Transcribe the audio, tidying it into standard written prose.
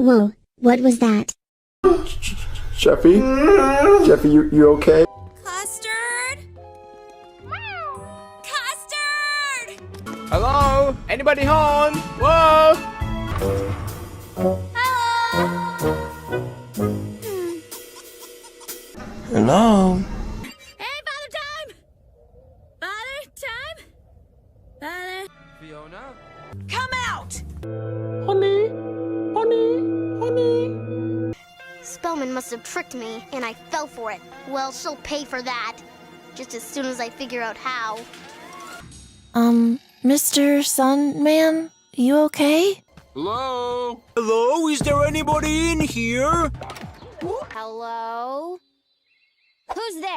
Whoa, what was that? Jeffy? Jeffy, you okay? Custard? Custard! Hello? Anybody home? Whoa! Hello? Hey, Father Time! Father Time? Father? Fiona? Come out! Spellman must have tricked me, and I fell for it. Well, she'll pay for that. Just as soon as I figure out how. Mr. Sunman, you okay? Hello? Hello? Is there anybody in here? Hello? Who's there?